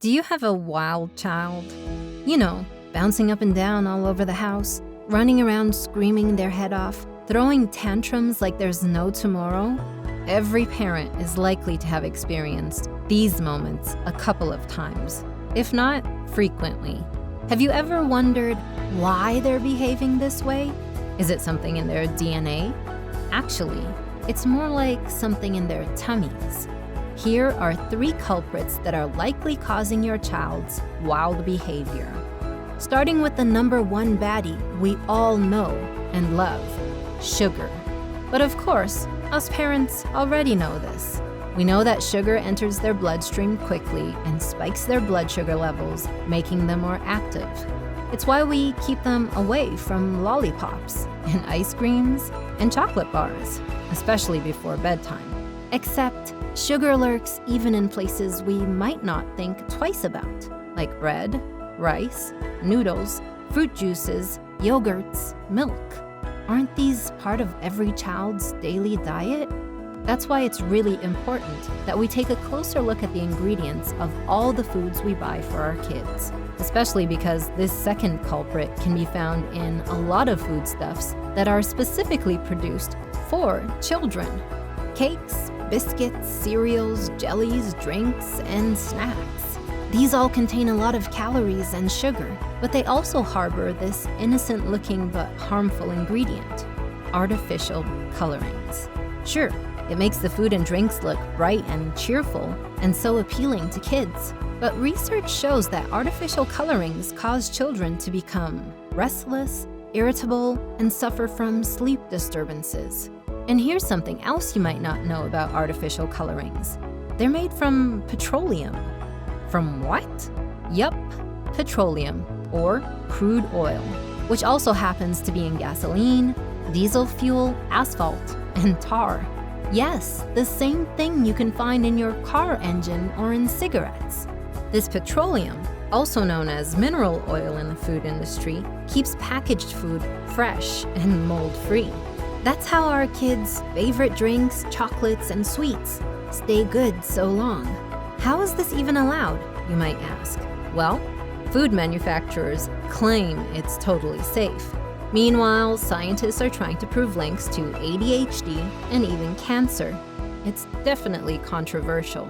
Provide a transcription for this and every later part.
Do you have a wild child? You know, bouncing up and down all over the house, running around screaming their head off, throwing tantrums like there's no tomorrow? Every parent is likely to have experienced these moments a couple of times, if not frequently. Have you ever wondered why they're behaving this way? Is it something in their DNA? Actually, it's more like something in their tummies. Here are 3 culprits that are likely causing your child's wild behavior. Starting with the number 1 baddie we all know and love, sugar. But of course, us parents already know this. We know that sugar enters their bloodstream quickly and spikes their blood sugar levels, making them more active. It's why we keep them away from lollipops and ice creams and chocolate bars, especially before bedtime. Except sugar lurks even in places we might not think twice about, like bread, rice, noodles, fruit juices, yogurts, milk. Aren't these part of every child's daily diet? That's why it's really important that we take a closer look at the ingredients of all the foods we buy for our kids, especially because this second culprit can be found in a lot of foodstuffs that are specifically produced for children. Cakes, biscuits, cereals, jellies, drinks, and snacks. These all contain a lot of calories and sugar, but they also harbor this innocent-looking but harmful ingredient, artificial colorings. Sure, it makes the food and drinks look bright and cheerful and so appealing to kids, but research shows that artificial colorings cause children to become restless, irritable, and suffer from sleep disturbances. And here's something else you might not know about artificial colorings. They're made from petroleum. From what? Yup, petroleum, or crude oil, which also happens to be in gasoline, diesel fuel, asphalt, and tar. Yes, the same thing you can find in your car engine or in cigarettes. This petroleum, also known as mineral oil in the food industry, keeps packaged food fresh and mold-free. That's how our kids' favorite drinks, chocolates, and sweets stay good so long. How is this even allowed, you might ask? Well, food manufacturers claim it's totally safe. Meanwhile, scientists are trying to prove links to ADHD and even cancer. It's definitely controversial.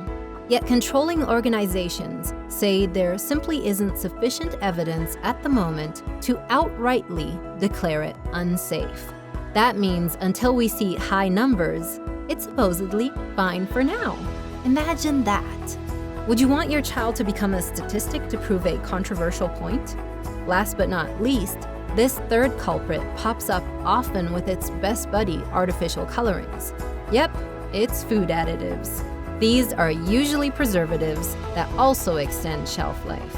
Yet controlling organizations say there simply isn't sufficient evidence at the moment to outrightly declare it unsafe. That means until we see high numbers, it's supposedly fine for now. Imagine that. Would you want your child to become a statistic to prove a controversial point? Last but not least, this third culprit pops up often with its best buddy, artificial colorings. Yep, it's food additives. These are usually preservatives that also extend shelf life.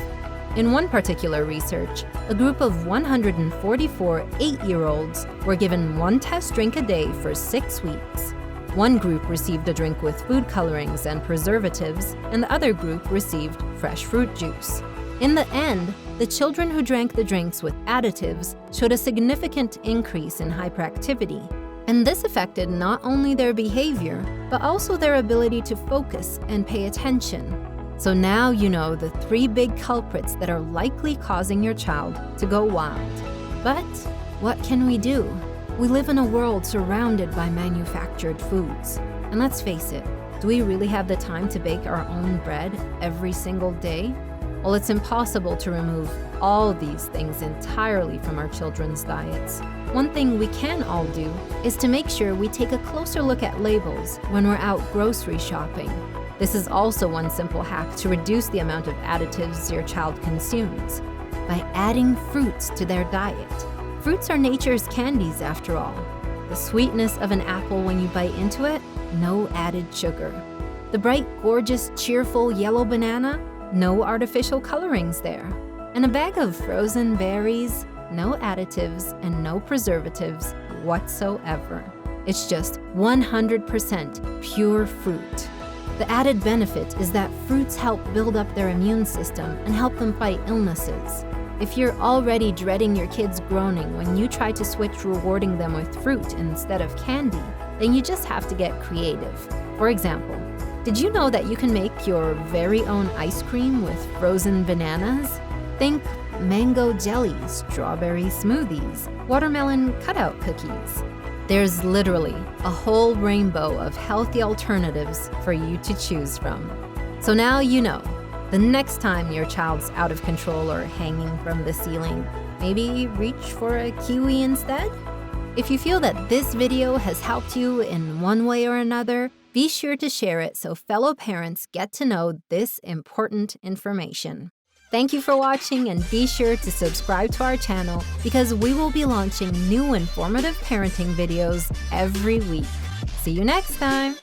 In one particular research, a group of 144 8-year-olds were given 1 test drink a day for 6 weeks. One group received a drink with food colorings and preservatives, and the other group received fresh fruit juice. In the end, the children who drank the drinks with additives showed a significant increase in hyperactivity. And this affected not only their behavior, but also their ability to focus and pay attention. So now you know the 3 big culprits that are likely causing your child to go wild. But what can we do? We live in a world surrounded by manufactured foods. And let's face it, do we really have the time to bake our own bread every single day? Well, it's impossible to remove all these things entirely from our children's diets. One thing we can all do is to make sure we take a closer look at labels when we're out grocery shopping. This is also one simple hack to reduce the amount of additives your child consumes, by adding fruits to their diet. Fruits are nature's candies after all. The sweetness of an apple when you bite into it, no added sugar. The bright, gorgeous, cheerful yellow banana, no artificial colorings there. And a bag of frozen berries, no additives and no preservatives whatsoever. It's just 100% pure fruit. The added benefit is that fruits help build up their immune system and help them fight illnesses. If you're already dreading your kids groaning when you try to switch rewarding them with fruit instead of candy, then you just have to get creative. For example, Did you know that you can make your very own ice cream with frozen bananas? Think mango jelly, strawberry smoothies, watermelon cutout cookies. There's literally a whole rainbow of healthy alternatives for you to choose from. So now you know. The next time your child's out of control or hanging from the ceiling, maybe reach for a kiwi instead? If you feel that this video has helped you in one way or another, be sure to share it so fellow parents get to know this important information. Thank you for watching, and be sure to subscribe to our channel because we will be launching new informative parenting videos every week. See you next time!